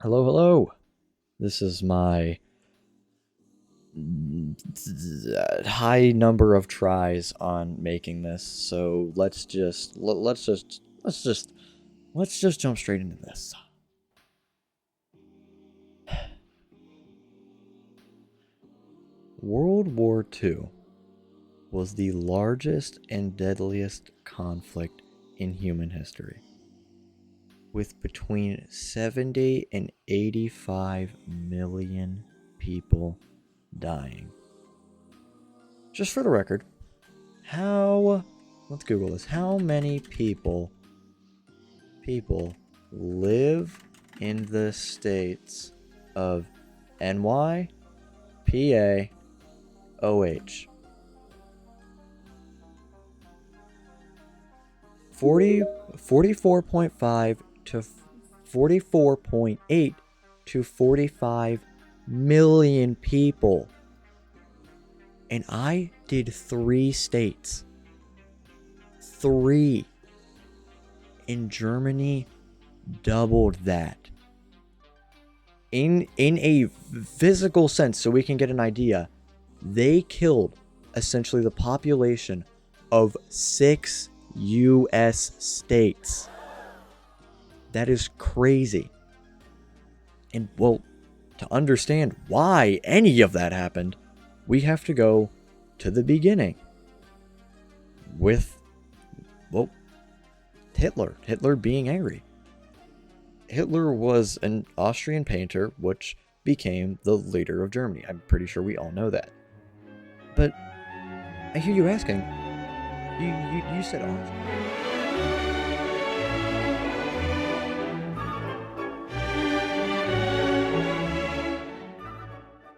Hello, hello. This is my high number of tries on making this, so let's just jump straight into this. World War II was the largest and deadliest conflict in human history, with between 70 and 85 million people dying. Just for the record, let's Google this. How many people live in the states of NY, PA, OH? 44.5 to 44.8 to 45 million people. And I did 3 states. 3. In Germany, doubled that. In a physical sense, so we can get an idea, they killed essentially the population of 6 U.S. states. That is crazy. And, well, to understand why any of that happened, we have to go to the beginning with, well, Hitler being angry. Hitler was an Austrian painter, which became the leader of Germany. I'm pretty sure we all know that. But I hear you asking, you said Austria.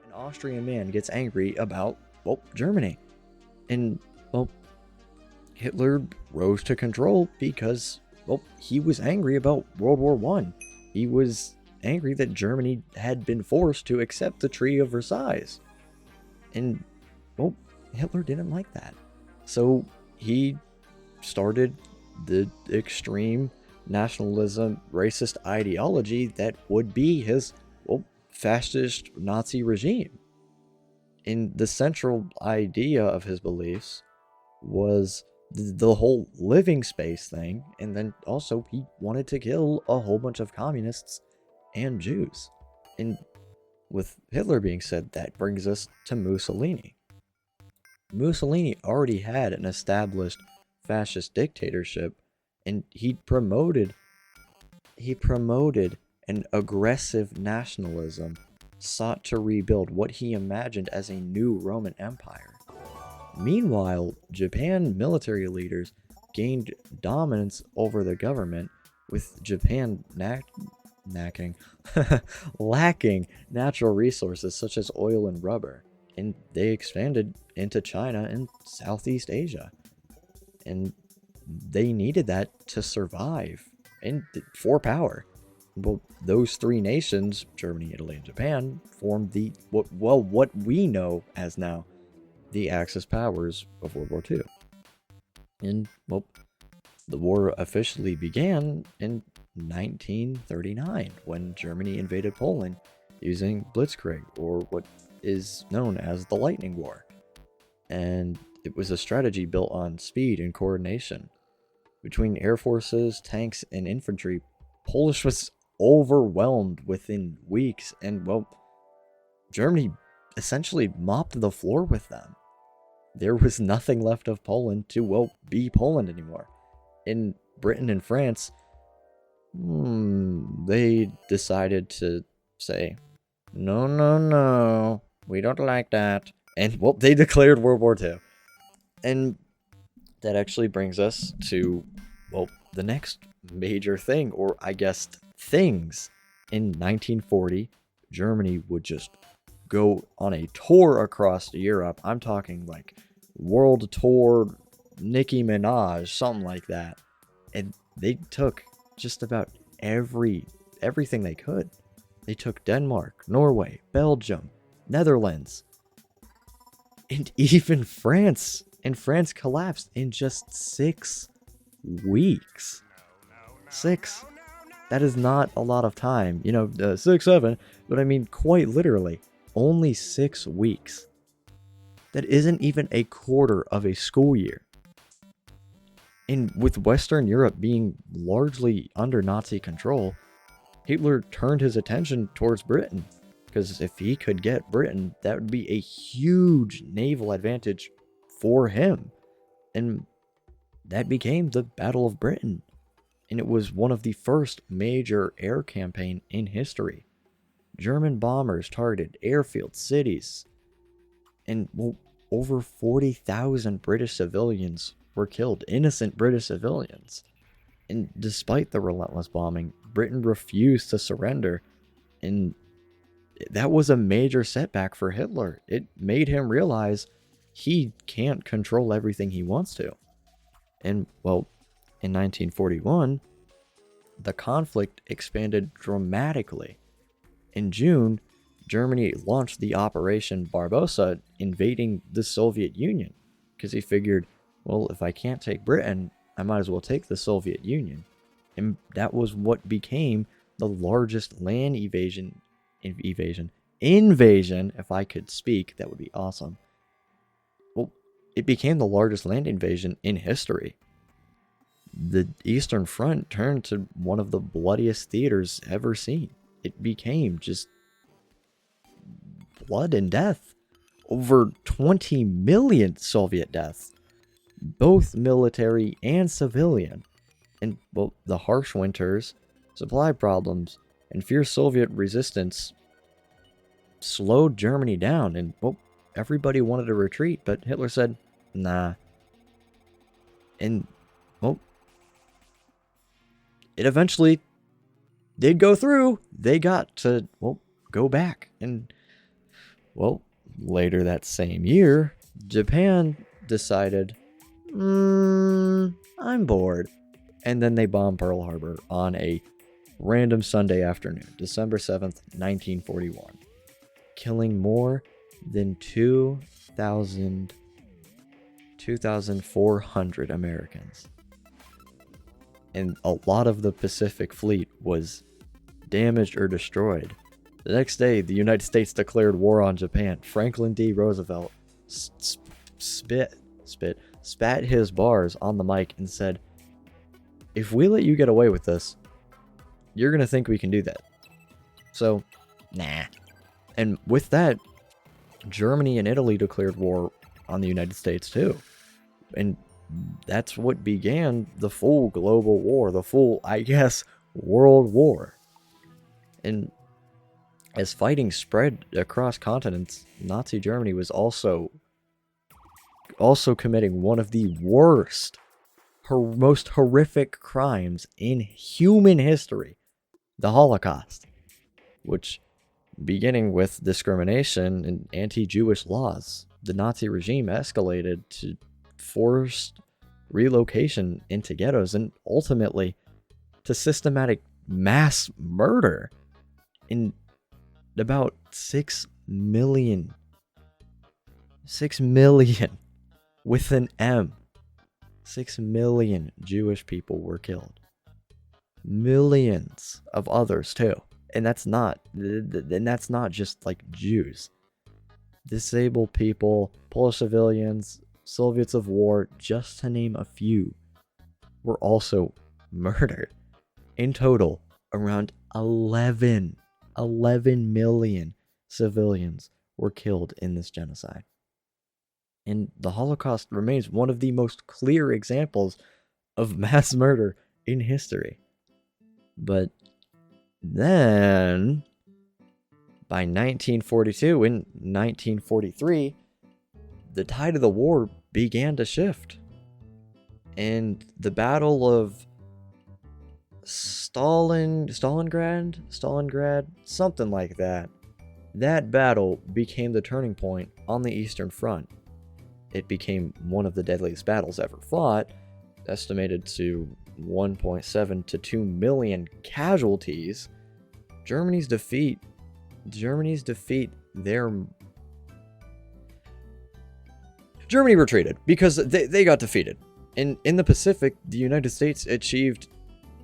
An Austrian man gets angry about, well, Germany. And, well, Hitler rose to control because, well, he was angry about World War I. He was angry that Germany had been forced to accept the Treaty of Versailles. And, well, Hitler didn't like that. So he started the extreme nationalism, racist ideology that would be his, well, fascist Nazi regime. And the central idea of his beliefs was the whole living space thing, and then also he wanted to kill a whole bunch of communists and Jews. And with Hitler being said, that brings us to Mussolini. Mussolini already had an established fascist dictatorship, and he promoted an aggressive nationalism sought to rebuild what he imagined as a new Roman Empire. Meanwhile, Japan military leaders gained dominance over the government, with Japan lacking natural resources such as oil and rubber, and they expanded into China and Southeast Asia. And they needed that to survive and for power. Well, those 3 nations, Germany, Italy, and Japan, formed what we know as now the Axis powers of World War II. And, well, the war officially began in 1939 when Germany invaded Poland using Blitzkrieg, or what is known as the Lightning War. And it was a strategy built on speed and coordination. Between air forces, tanks, and infantry, Polish was overwhelmed within weeks, and, well, Germany essentially mopped the floor with them. There was nothing left of Poland to, well, be Poland anymore. In Britain and France, they decided to say, no, we don't like that. And, well, they declared World War II. And that actually brings us to, well, the next major thing, or I guess things. In 1940, Germany would just go on a tour across Europe. I'm talking like world tour, Nicki Minaj, something like that. And they took just about everything they could. They took Denmark, Norway, Belgium, Netherlands, and even France. And France collapsed in just 6 weeks. 6. That is not a lot of time. 6, 7, but I mean, quite literally, only 6 weeks. That isn't even a quarter of a school year. And with Western Europe being largely under Nazi control, Hitler turned his attention towards Britain. Because if he could get Britain, that would be a huge naval advantage for him. And that became the Battle of Britain. And it was one of the first major air campaign in history. German bombers targeted airfields, cities, and over 40,000 British civilians were killed, innocent British civilians. And despite the relentless bombing, Britain refused to surrender, and that was a major setback for Hitler. It made him realize he can't control everything he wants to. And, well, in 1941, the conflict expanded dramatically. In June, Germany launched the Operation Barbarossa, invading the Soviet Union, because he figured, well, if I can't take Britain, I might as well take the Soviet Union. And that was what became the largest land invasion, if I could speak, that would be awesome. Well, it became the largest land invasion in history. The Eastern Front turned to one of the bloodiest theaters ever seen. It became just blood and death. Over 20 million Soviet deaths, both military and civilian. And, well, the harsh winters, supply problems, and fierce Soviet resistance slowed Germany down. And, well, everybody wanted to retreat, but Hitler said, nah. And, well, it eventually did go through. They got to, well, go back. And, well, later that same year, Japan decided, I'm bored. And then they bombed Pearl Harbor on a random Sunday afternoon, December 7th, 1941, killing more than 2,400 Americans. And a lot of the Pacific Fleet was damaged or destroyed. The next day, the United States declared war on Japan. Franklin D. Roosevelt spat his bars on the mic and said, if we let you get away with this, you're going to think we can do that. So, nah. And with that, Germany and Italy declared war on the United States too. And that's what began the full global war, the full, I guess, world war. And as fighting spread across continents, Nazi Germany was also committing one of the worst, most horrific crimes in human history, the Holocaust, which, beginning with discrimination and anti-Jewish laws, the Nazi regime escalated to forced relocation into ghettos and ultimately to systematic mass murder in about 6 million with an M. 6 million Jewish people were killed. Millions of others too. And that's not just like Jews. Disabled people, Polish civilians, Soviets of war, just to name a few, were also murdered. In total, around 11 million civilians were killed in this genocide. And the Holocaust remains one of the most clear examples of mass murder in history. But then, by 1942 and 1943, the tide of the war began to shift. And the Battle of Stalingrad, something like that. That battle became the turning point on the Eastern Front. It became one of the deadliest battles ever fought, estimated to 1.7 to 2 million casualties. Germany retreated because they got defeated. In the Pacific, the United States achieved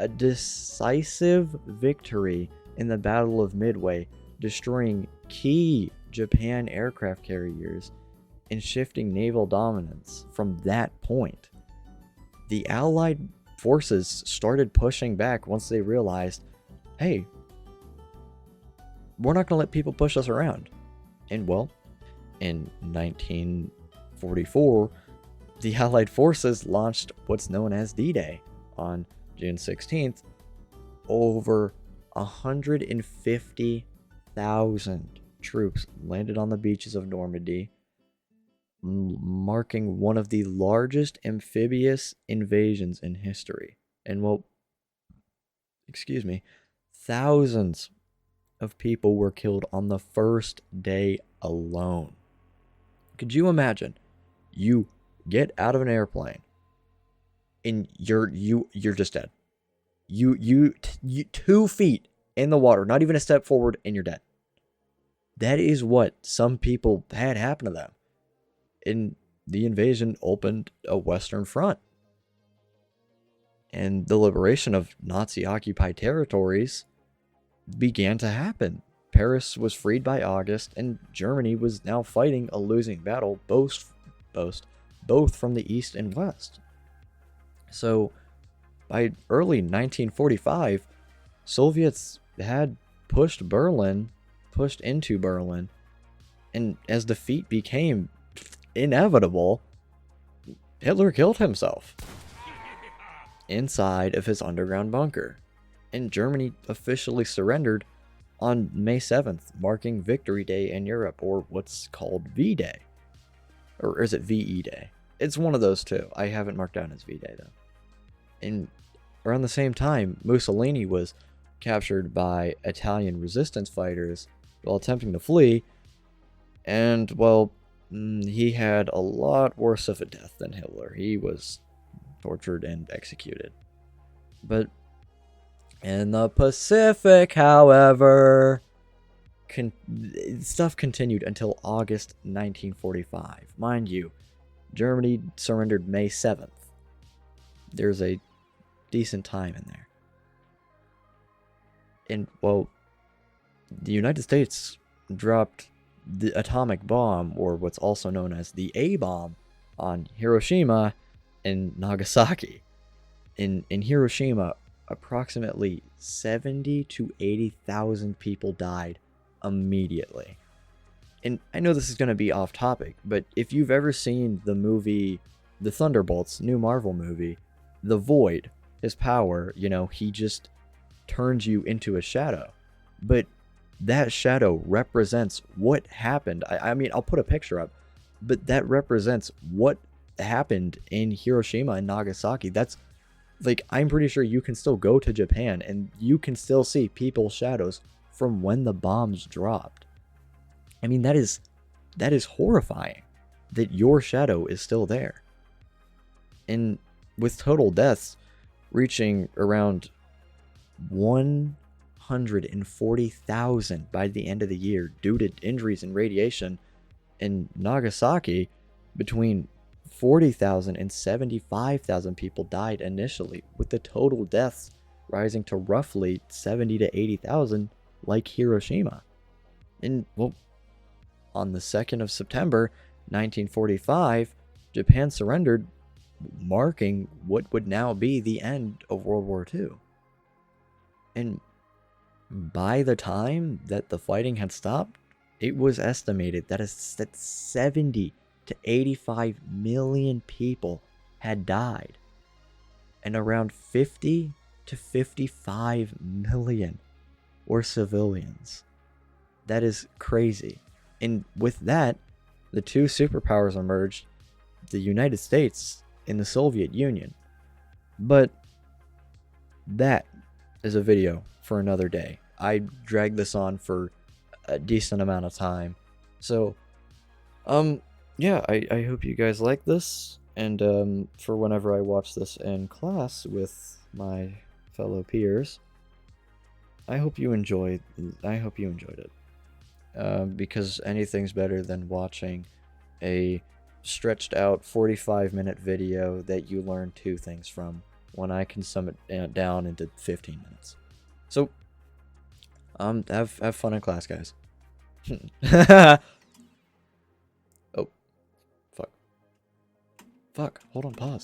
a decisive victory in the Battle of Midway, destroying key Japan aircraft carriers and shifting naval dominance from that point. The Allied forces started pushing back once they realized, hey, we're not going to let people push us around. And well, in 1944, the Allied forces launched what's known as D-Day on June 16th. Over 150,000 troops landed on the beaches of Normandy, marking one of the largest amphibious invasions in history. And well, thousands of people were killed on the first day alone. Could you imagine? You get out of an airplane and you're just dead. You 2 feet in the water, not even a step forward, and you're dead. That is what some people had happen to them. And the invasion opened a Western front. And the liberation of Nazi-occupied territories began to happen. Paris was freed by August, and Germany was now fighting a losing battle, both from the east and west. So, by early 1945, Soviets had pushed into Berlin, and as defeat became inevitable, Hitler killed himself inside of his underground bunker, and Germany officially surrendered on May 7th, marking Victory Day in Europe, or what's called V-Day. Or is it VE Day? It's one of those two. I haven't marked down as V-Day, though. And around the same time, Mussolini was captured by Italian resistance fighters while attempting to flee, and, well, he had a lot worse of a death than Hitler. He was tortured and executed. But in the Pacific, however, stuff continued until August 1945. Mind you, Germany surrendered May 7th. There's a decent time in there. And, well, the United States dropped the atomic bomb, or what's also known as the A-bomb, on Hiroshima and Nagasaki. In Hiroshima, approximately 70 to 80,000 people died immediately. And I know this is going to be off topic, but if you've ever seen the movie The Thunderbolts, new Marvel movie, the Void, his power, he just turns you into a shadow. But that shadow represents what happened. I mean, I'll put a picture up, but that represents what happened in Hiroshima and Nagasaki. That's like, I'm pretty sure you can still go to Japan and you can still see people's shadows from when the bombs dropped. I mean, that is horrifying that your shadow is still there. And with total deaths reaching around 140,000 by the end of the year due to injuries and radiation, in Nagasaki, between 40,000 and 75,000 people died initially, with the total deaths rising to roughly 70 to 80,000 like Hiroshima. And, well, on the 2nd of September 1945, Japan surrendered, marking what would now be the end of World War II. And by the time that the fighting had stopped, it was estimated that 70 to 85 million people had died, and around 50 to 55 million were civilians. That is crazy. And with that, the two superpowers emerged, the United States and the Soviet Union. But that is a video for another day. I dragged this on for a decent amount of time. So, yeah, I hope you guys like this. And for whenever I watch this in class with my fellow peers, I hope you enjoyed it. Because anything's better than watching a stretched out 45-minute video that you learn 2 things from when I can sum it down into 15 minutes. So, have fun in class, guys. Oh, fuck. Fuck, hold on, pause.